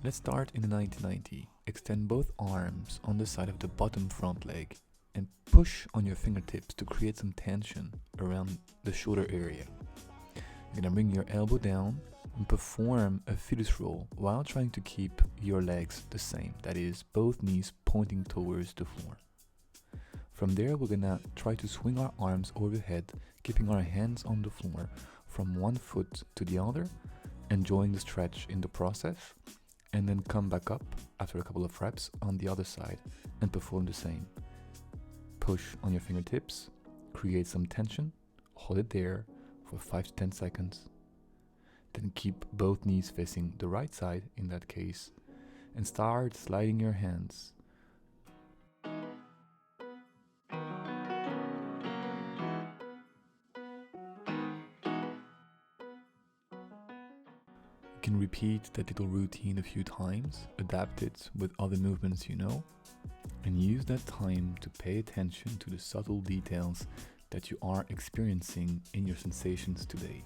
Let's start in the 90-90. Extend both arms on the side of the bottom front leg and push on your fingertips to create some tension around the shoulder area. You're gonna bring your elbow down and perform a fetus roll while trying to keep your legs the same, that is, both knees pointing towards the floor. From there, we're gonna try to swing our arms overhead, keeping our hands on the floor from one foot to the other, enjoying the stretch in the process, and then come back up after a couple of reps on the other side and perform the same. Push on your fingertips, create some tension, hold it there for 5 to 10 seconds, then keep both knees facing the right side in that case, and start sliding your hands. You can repeat that little routine a few times, adapt it with other movements you know, and use that time to pay attention to the subtle details that you are experiencing in your sensations today.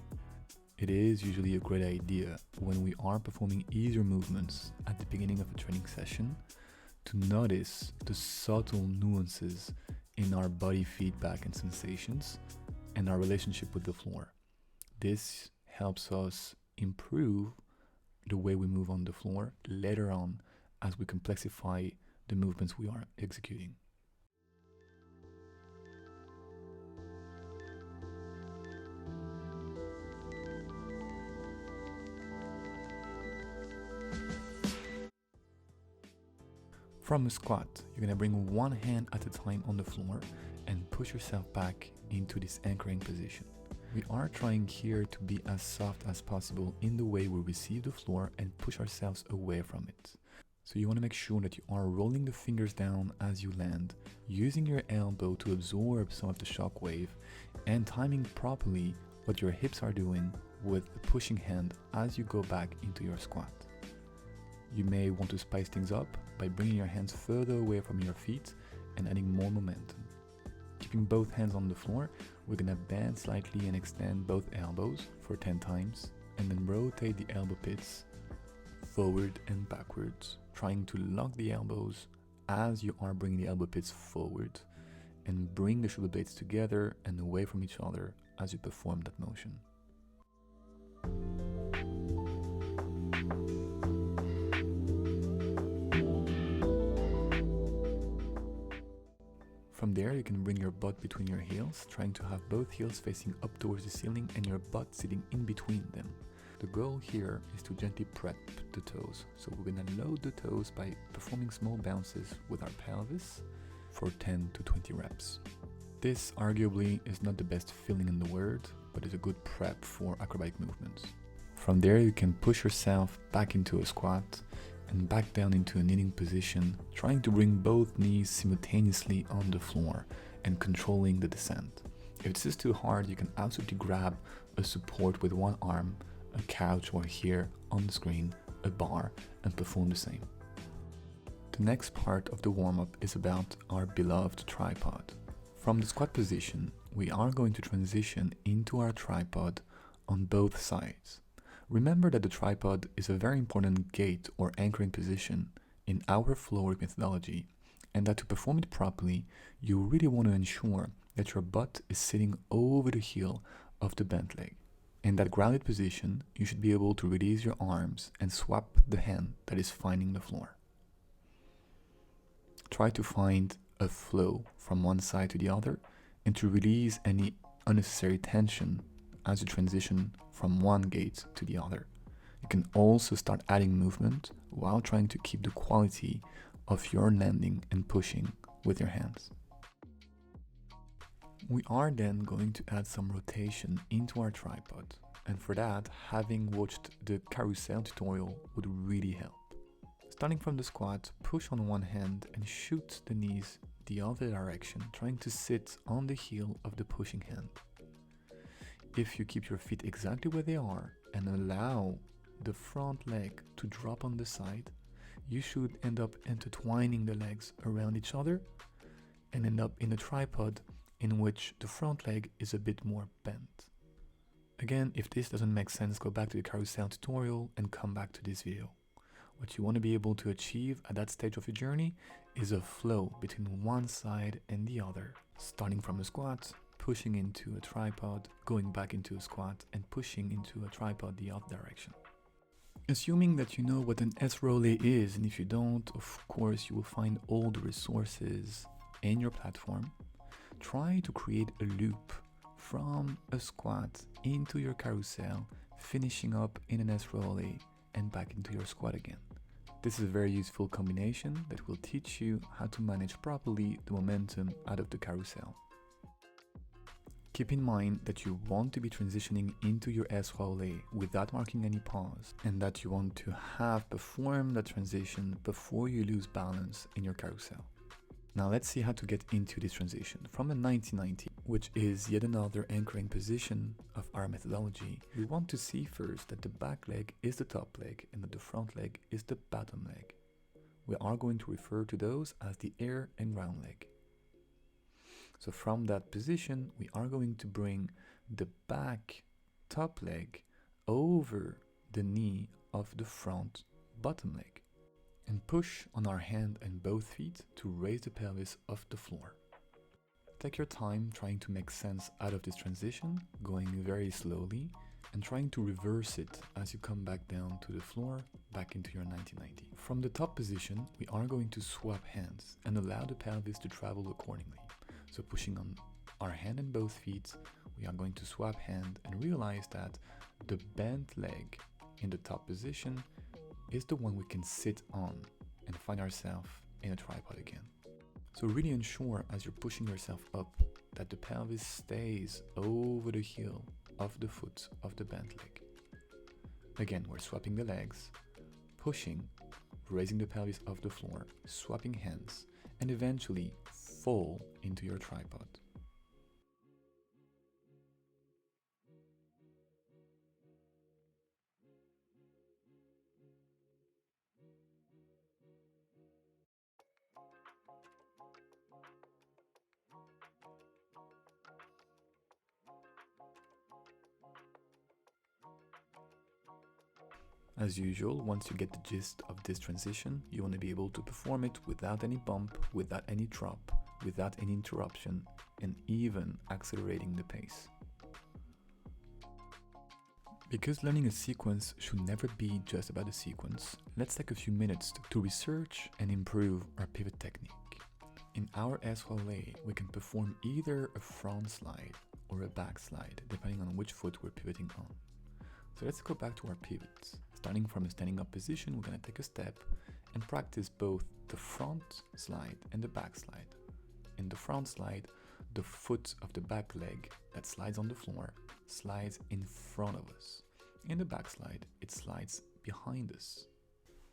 It is usually a great idea when we are performing easier movements at the beginning of a training session to notice the subtle nuances in our body feedback and sensations and our relationship with the floor. This helps us improve the way we move on the floor later on as we complexify the movements we are executing. From a squat, you're gonna bring one hand at a time on the floor and push yourself back into this anchoring position. We are trying here to be as soft as possible in the way we receive the floor and push ourselves away from it. So you want to make sure that you are rolling the fingers down as you land, using your elbow to absorb some of the shock wave, and timing properly what your hips are doing with the pushing hand as you go back into your squat. You may want to spice things up by bringing your hands further away from your feet and adding more momentum. Keeping both hands on the floor, we're gonna bend slightly and extend both elbows for 10 times, and then rotate the elbow pits forward and backwards, trying to lock the elbows as you are bringing the elbow pits forward, and bring the shoulder blades together and away from each other as you perform that motion. From there, you can bring your butt between your heels, trying to have both heels facing up towards the ceiling and your butt sitting in between them. The goal here is to gently prep the toes. So we're gonna load the toes by performing small bounces with our pelvis for 10 to 20 reps. This arguably is not the best feeling in the world, but is a good prep for acrobatic movements. From there, you can push yourself back into a squat and back down into a kneeling position, trying to bring both knees simultaneously on the floor and controlling the descent. If this is too hard, you can absolutely grab a support with one arm, a couch, or here on the screen, a bar, and perform the same. The next part of the warm-up is about our beloved tripod. From the squat position, we are going to transition into our tripod on both sides. Remember that the tripod is a very important gate or anchoring position in our Floorwork methodology, and that to perform it properly, you really want to ensure that your butt is sitting over the heel of the bent leg. In that grounded position, you should be able to release your arms and swap the hand that is finding the floor. Try to find a flow from one side to the other and to release any unnecessary tension as you transition from one gate to the other. You can also start adding movement while trying to keep the quality of your landing and pushing with your hands. We are then going to add some rotation into our tripod, and for that, having watched the carousel tutorial would really help. Starting from the squat, push on one hand and shoot the knees the other direction, trying to sit on the heel of the pushing hand. If you keep your feet exactly where they are and allow the front leg to drop on the side, you should end up intertwining the legs around each other and end up in a tripod in which the front leg is a bit more bent. Again, if this doesn't make sense, go back to the carousel tutorial and come back to this video. What you want to be able to achieve at that stage of your journey is a flow between one side and the other, starting from a squat, pushing into a tripod, going back into a squat, and pushing into a tripod the other direction. Assuming that you know what an S-Rollet is, and if you don't, of course you will find all the resources in your platform. Try to create a loop from a squat into your carousel, finishing up in an S-Rollet and back into your squat again. This is a very useful combination that will teach you how to manage properly the momentum out of the carousel. Keep in mind that you want to be transitioning into your S-Rollet without marking any pause, and that you want to have performed that transition before you lose balance in your carousel. Now let's see how to get into this transition. From a 90-90, which is yet another anchoring position of our methodology, we want to see first that the back leg is the top leg and that the front leg is the bottom leg. We are going to refer to those as the air and ground leg. So from that position, we are going to bring the back top leg over the knee of the front bottom leg, and push on our hand and both feet to raise the pelvis off the floor. Take your time trying to make sense out of this transition, going very slowly, and trying to reverse it as you come back down to the floor, back into your 90-90. From the top position, we are going to swap hands and allow the pelvis to travel accordingly. So pushing on our hand and both feet, we are going to swap hand and realize that the bent leg in the top position is the one we can sit on and find ourselves in a tripod again. So really ensure as you're pushing yourself up that the pelvis stays over the heel of the foot of the bent leg. Again, we're swapping the legs, pushing, raising the pelvis off the floor, swapping hands, and eventually fall into your tripod. As usual, once you get the gist of this transition, you want to be able to perform it without any bump, without any drop, without any interruption, and even accelerating the pace. Because learning a sequence should never be just about a sequence, let's take a few minutes to research and improve our pivot technique. In our S-Rollet, we can perform either a front slide or a back slide, depending on which foot we're pivoting on. So let's go back to our pivots. Starting from a standing up position, we're going to take a step and practice both the front slide and the back slide. In the front slide, the foot of the back leg that slides on the floor slides in front of us. In the back slide, it slides behind us.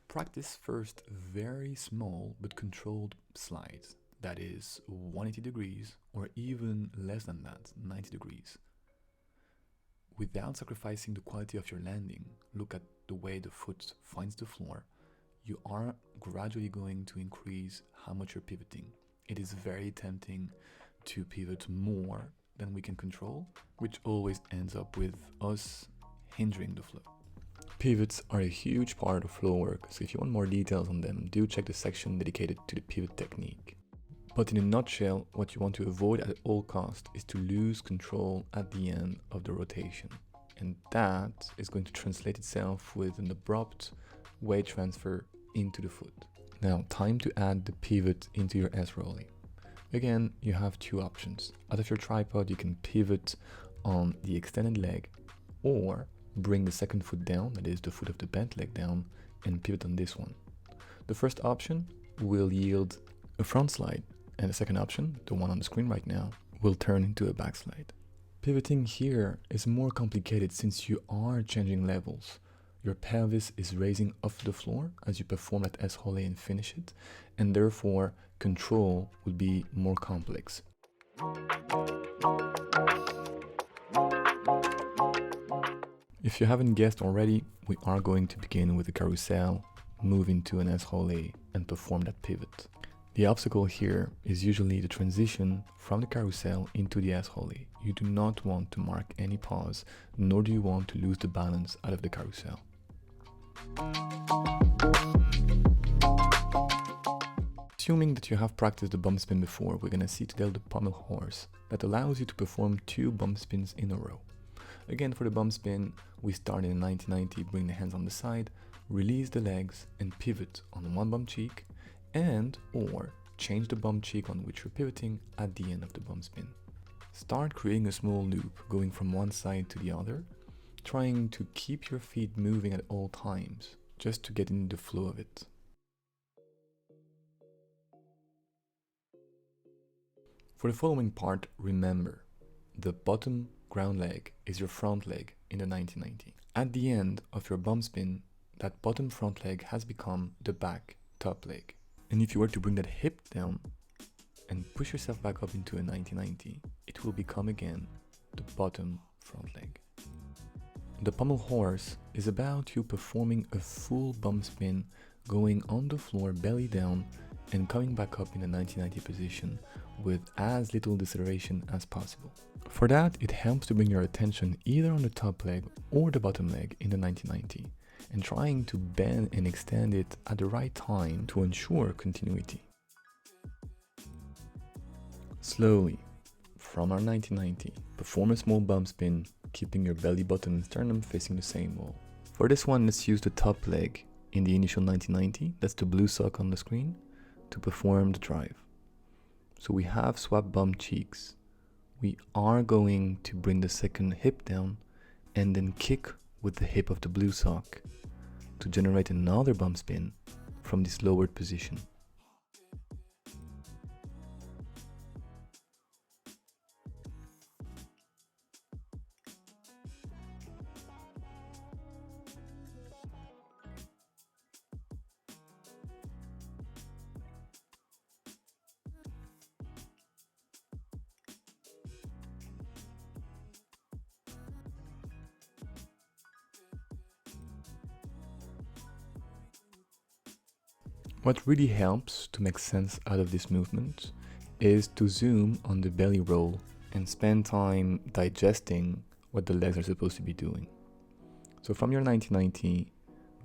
Practice first very small but controlled slides, that is 180 degrees or even less than that, 90 degrees. Without sacrificing the quality of your landing, look at the way the foot finds the floor. You are gradually going to increase how much you're pivoting. It is very tempting to pivot more than we can control, which always ends up with us hindering the flow. Pivots are a huge part of Floorwork, so if you want more details on them, do check the section dedicated to the pivot technique. But in a nutshell, what you want to avoid at all costs is to lose control at the end of the rotation. And that is going to translate itself with an abrupt weight transfer into the foot. Now, time to add the pivot into your S-Rollet. Again, you have two options. Out of your tripod, you can pivot on the extended leg or bring the second foot down, that is the foot of the bent leg down, and pivot on this one. The first option will yield a front slide, and the second option, the one on the screen right now, will turn into a backslide. Pivoting here is more complicated since you are changing levels. Your pelvis is raising off the floor as you perform that S-Rollet and finish it, and therefore control will be more complex. If you haven't guessed already, we are going to begin with a carousel, move into an S-Rollet, and perform that pivot. The obstacle here is usually the transition from the carousel into the S-Rollet. You do not want to mark any pause, nor do you want to lose the balance out of the carousel. Assuming that you have practiced the bump spin before, we're gonna see today the pommel horse that allows you to perform 2 bump spins in a row. Again, for the bump spin, we start in 90-90, bring the hands on the side, release the legs and pivot on one bump cheek, and or change the bump cheek on which you're pivoting at the end of the bump spin. Start creating a small loop going from one side to the other, trying to keep your feet moving at all times, just to get in the flow of it. For the following part, remember, the bottom ground leg is your front leg in the 90-90. At the end of your bump spin, that bottom front leg has become the back top leg. And if you were to bring that hip down and push yourself back up into a 90-90, it will become again the bottom front leg. The pommel horse is about you performing a full bump spin, going on the floor belly down and coming back up in a 90-90 position with as little deceleration as possible. For that, it helps to bring your attention either on the top leg or the bottom leg in the 90-90 and trying to bend and extend it at the right time to ensure continuity. Slowly, from our 90-90, perform a small bump spin, keeping your belly button and sternum facing the same wall. For this one, let's use the top leg in the initial 90-90, that's the blue sock on the screen, to perform the drive. So we have swap bump cheeks. We are going to bring the second hip down and then kick with the hip of the blue sock to generate another bump spin from this lowered position. What really helps to make sense out of this movement is to zoom on the belly roll and spend time digesting what the legs are supposed to be doing. So from your 90-90,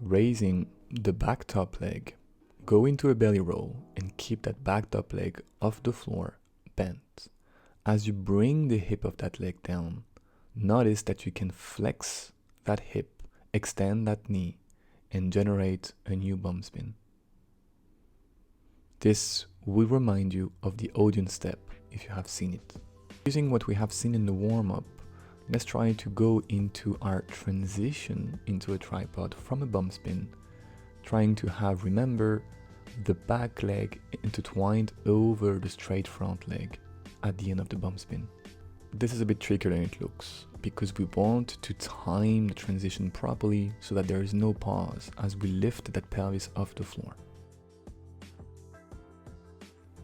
raising the back top leg, go into a belly roll and keep that back top leg off the floor bent. As you bring the hip of that leg down, notice that you can flex that hip, extend that knee, and generate a new bump spin. This will remind you of the audience step if you have seen it. Using what we have seen in the warm-up, let's try to go into our transition into a tripod from a bump spin, trying to have, remember, the back leg intertwined over the straight front leg at the end of the bump spin. This is a bit trickier than it looks, because we want to time the transition properly so that there is no pause as we lift that pelvis off the floor.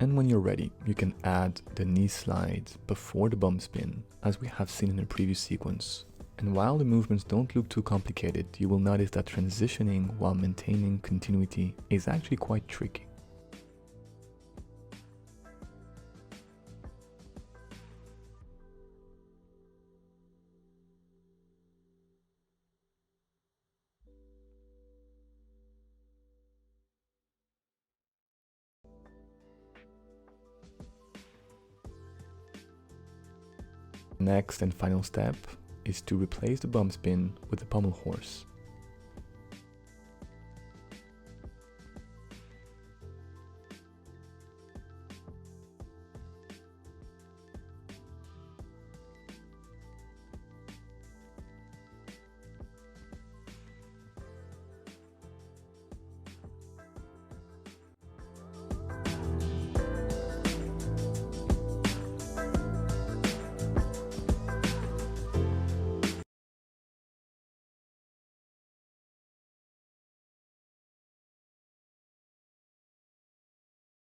And when you're ready, you can add the knee slide before the bump spin, as we have seen in the previous sequence. And while the movements don't look too complicated, you will notice that transitioning while maintaining continuity is actually quite tricky. Next and final step is to replace the bump spin with the pommel horse.